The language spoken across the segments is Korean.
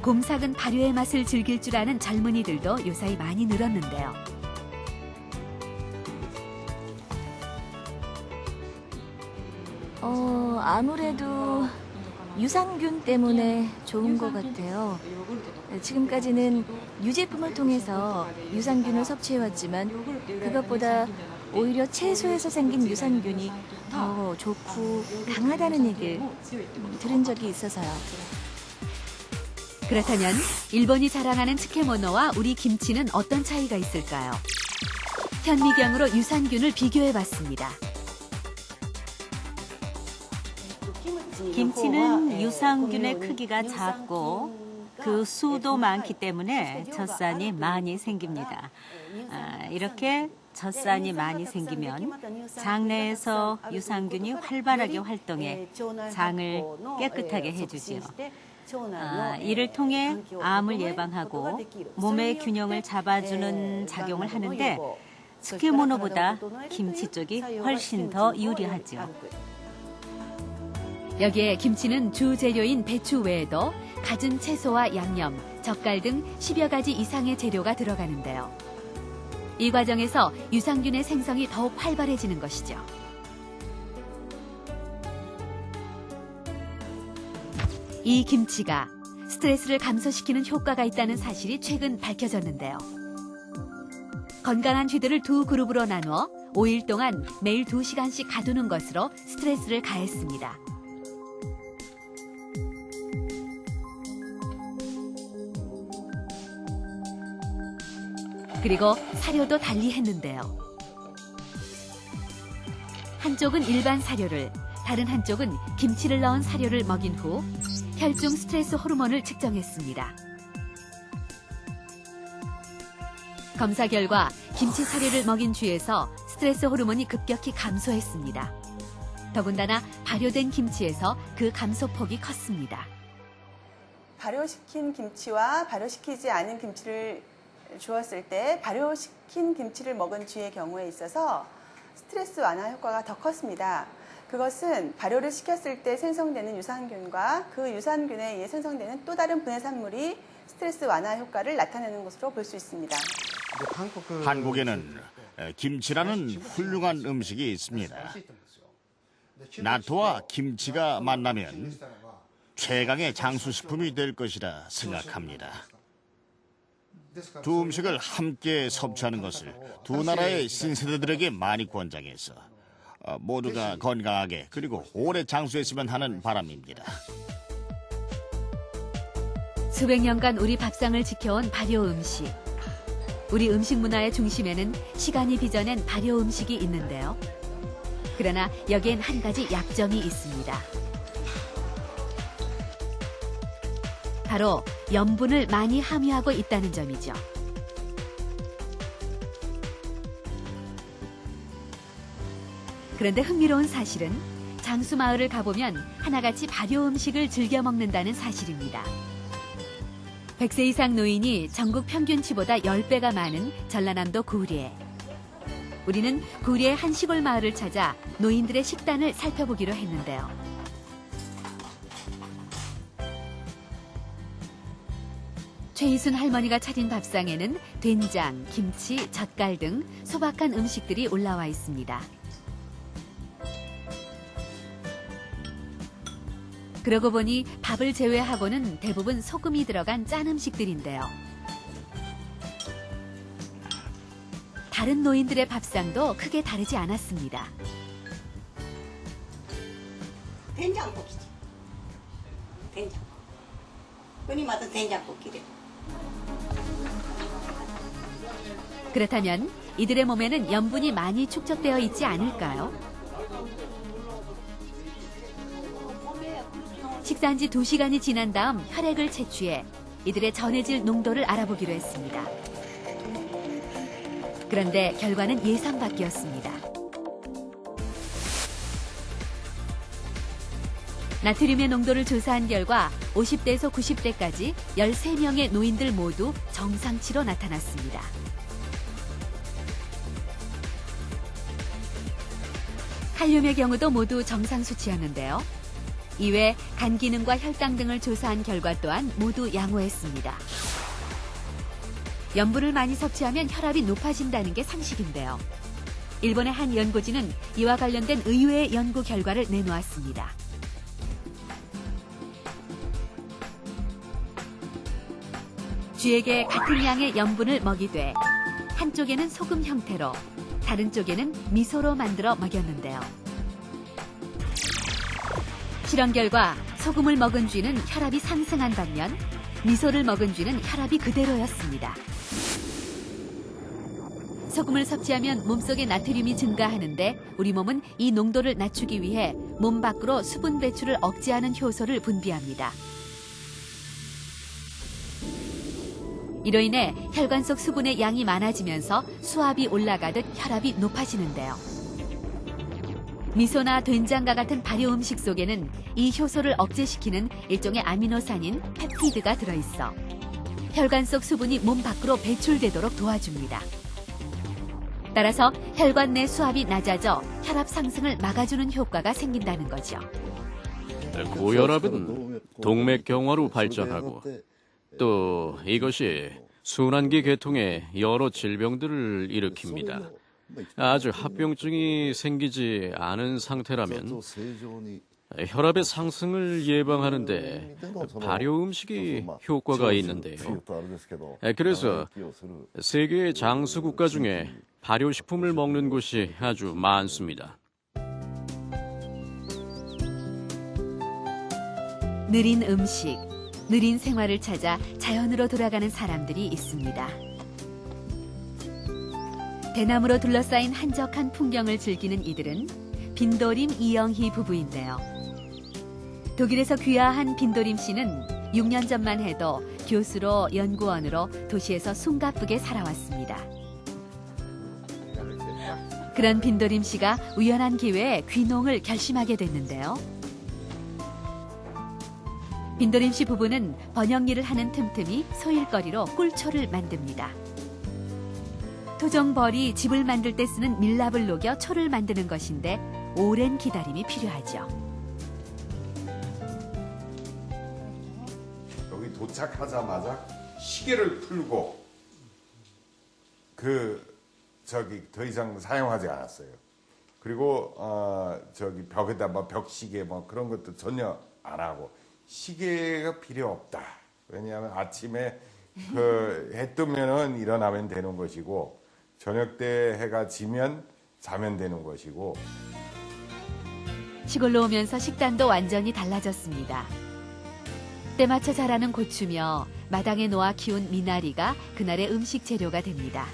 곰삭은 발효의 맛을 즐길 줄 아는 젊은이들도 요사이 많이 늘었는데요. 아무래도 유산균 때문에 좋은 것 같아요. 지금까지는 유제품을 통해서 유산균을 섭취해왔지만 그것보다 오히려 채소에서 생긴 유산균이 더 좋고 강하다는 얘기를 들은 적이 있어서요. 그렇다면 일본이 자랑하는 츠케모노와 우리 김치는 어떤 차이가 있을까요? 현미경으로 유산균을 비교해봤습니다. 김치는 유산균의 크기가 작고 그 수도 많기 때문에 젖산이 많이 생깁니다. 이렇게 젖산이 많이 생기면 장 내에서 유산균이 활발하게 활동해 장을 깨끗하게 해주지요. 이를 통해 암을 예방하고 몸의 균형을 잡아주는 작용을 하는데 츠케모노보다 김치 쪽이 훨씬 더 유리하죠. 여기에 김치는 주 재료인 배추 외에도 갖은 채소와 양념, 젓갈 등 10여 가지 이상의 재료가 들어가는데요. 이 과정에서 유산균의 생성이 더욱 활발해지는 것이죠. 이 김치가 스트레스를 감소시키는 효과가 있다는 사실이 최근 밝혀졌는데요. 건강한 쥐들을 두 그룹으로 나누어 5일 동안 매일 2시간씩 가두는 것으로 스트레스를 가했습니다. 그리고 사료도 달리 했는데요. 한쪽은 일반 사료를, 다른 한쪽은 김치를 넣은 사료를 먹인 후 혈중 스트레스 호르몬을 측정했습니다. 검사 결과 김치 사료를 먹인 쥐에서 스트레스 호르몬이 급격히 감소했습니다. 더군다나 발효된 김치에서 그 감소폭이 컸습니다. 발효시킨 김치와 발효시키지 않은 김치를 주었을 때 발효시킨 김치를 먹은 쥐의 경우에 있어서 스트레스 완화 효과가 더 컸습니다. 그것은 발효를 시켰을 때 생성되는 유산균과 그 유산균에 의해 생성되는 또 다른 분해산물이 스트레스 완화 효과를 나타내는 것으로 볼 수 있습니다. 한국에는 김치라는 훌륭한 음식이 있습니다. 나토와 김치가 만나면 최강의 장수식품이 될 것이라 생각합니다. 두 음식을 함께 섭취하는 것을 두 나라의 신세대들에게 많이 권장해서 모두가 건강하게 그리고 오래 장수했으면 하는 바람입니다. 수백 년간 우리 밥상을 지켜온 발효 음식. 우리 음식 문화의 중심에는 시간이 빚어낸 발효 음식이 있는데요. 그러나 여기엔 한 가지 약점이 있습니다. 바로 염분을 많이 함유하고 있다는 점이죠. 그런데 흥미로운 사실은 장수마을을 가보면 하나같이 발효 음식을 즐겨 먹는다는 사실입니다. 100세 이상 노인이 전국 평균치보다 10배가 많은 전라남도 구리에. 우리는 구리의 한 시골 마을을 찾아 노인들의 식단을 살펴보기로 했는데요. 최이순 할머니가 차린 밥상에는 된장, 김치, 젓갈 등 소박한 음식들이 올라와 있습니다. 그러고 보니 밥을 제외하고는 대부분 소금이 들어간 짠 음식들인데요. 다른 노인들의 밥상도 크게 다르지 않았습니다. 된장국이지. 된장국. 흔히 말하는 된장국이래. 그렇다면 이들의 몸에는 염분이 많이 축적되어 있지 않을까요? 식사한 지 2시간이 지난 다음 혈액을 채취해 이들의 전해질 농도를 알아보기로 했습니다. 그런데 결과는 예상 밖이었습니다. 나트륨의 농도를 조사한 결과 50대에서 90대까지 13명의 노인들 모두 정상치로 나타났습니다. 칼륨의 경우도 모두 정상 수치였는데요. 이외 간 기능과 혈당 등을 조사한 결과 또한 모두 양호했습니다. 염분을 많이 섭취하면 혈압이 높아진다는 게 상식인데요. 일본의 한 연구진은 이와 관련된 의외의 연구 결과를 내놓았습니다. 쥐에게 같은 양의 염분을 먹이되 한쪽에는 소금 형태로 다른 쪽에는 미소로 만들어 먹였는데요. 실험 결과 소금을 먹은 쥐는 혈압이 상승한 반면 미소를 먹은 쥐는 혈압이 그대로였습니다. 소금을 섭취하면 몸속의 나트륨이 증가하는데 우리 몸은 이 농도를 낮추기 위해 몸 밖으로 수분 배출을 억제하는 효소를 분비합니다. 이로 인해 혈관 속 수분의 양이 많아지면서 수압이 올라가듯 혈압이 높아지는데요. 미소나 된장과 같은 발효 음식 속에는 이 효소를 억제시키는 일종의 아미노산인 펩티드가 들어있어 혈관 속 수분이 몸 밖으로 배출되도록 도와줍니다. 따라서 혈관 내 수압이 낮아져 혈압 상승을 막아주는 효과가 생긴다는 거죠. 고혈압은 동맥경화로 발전하고 또 이것이 순환기 계통의 여러 질병들을 일으킵니다. 아주 합병증이 생기지 않은 상태라면 혈압의 상승을 예방하는데 발효 음식이 효과가 있는데요. 그래서 세계의 장수 국가 중에 발효식품을 먹는 곳이 아주 많습니다. 느린 음식, 느린 생활을 찾아 자연으로 돌아가는 사람들이 있습니다. 대나무로 둘러싸인 한적한 풍경을 즐기는 이들은 빈도림 이영희 부부인데요. 독일에서 귀화한 빈도림 씨는 6년 전만 해도 교수로 연구원으로 도시에서 숨가쁘게 살아왔습니다. 그런 빈도림 씨가 우연한 기회에 귀농을 결심하게 됐는데요. 빈도림 씨 부부는 번역 일을 하는 틈틈이 소일거리로 꿀초를 만듭니다. 토종벌이 집을 만들 때 쓰는 밀랍을 녹여 초를 만드는 것인데 오랜 기다림이 필요하죠. 여기 도착하자마자 시계를 풀고 더 이상 사용하지 않았어요. 그리고 벽에다 벽시계 그런 것도 전혀 안 하고 시계가 필요 없다. 왜냐하면 아침에 해 뜨면은 일어나면 되는 것이고 저녁 때 해가 지면 자면 되는 것이고. 시골로 오면서 식단도 완전히 달라졌습니다. 때맞춰 자라는 고추며 마당에 놓아 키운 미나리가 그날의 음식 재료가 됩니다.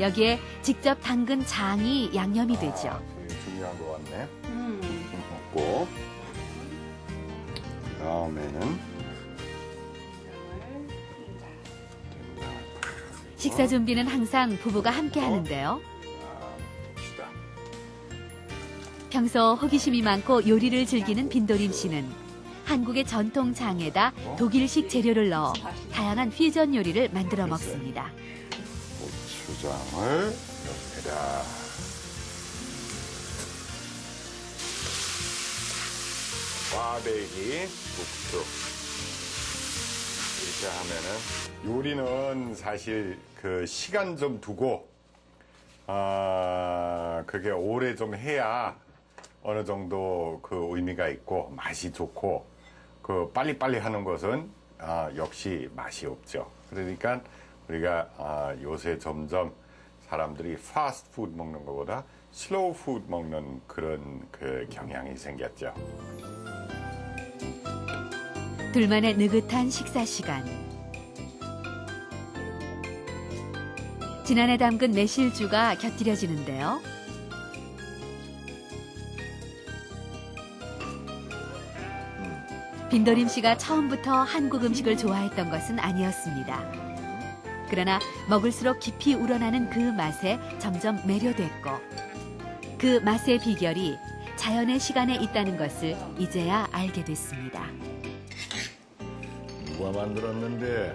여기에 직접 담근 장이 양념이 되죠. 되게 중요한 것 같네. 먹고 그다음에는 식사 준비는 항상 부부가 함께 하는데요. 봅시다. 평소 호기심이 많고 요리를 즐기는 빈도림 씨는 한국의 전통 장에다 독일식 재료를 넣어 다양한 퓨전 요리를 만들어 먹습니다. 고추장을 넣습니다. 꽈배기, 국수 이렇게 하면은 요리는 사실 시간 좀 두고 그게 오래 좀 해야 어느 정도 의미가 있고 맛이 좋고 빨리빨리 하는 것은 역시 맛이 없죠. 그러니까 우리가 요새 점점 사람들이 파스트푸드 먹는 것보다 슬로우 푸드 먹는 그런 경향이 생겼죠. 둘만의 느긋한 식사 시간. 지난해 담근 매실주가 곁들여지는데요. 빈도림 씨가 처음부터 한국 음식을 좋아했던 것은 아니었습니다. 그러나 먹을수록 깊이 우러나는 그 맛에 점점 매료됐고 그 맛의 비결이 자연의 시간에 있다는 것을 이제야 알게 됐습니다. 누가 만들었는데?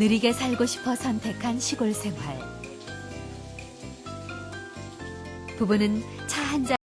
느리게 살고 싶어 선택한 시골 생활. 부부는 차 한 잔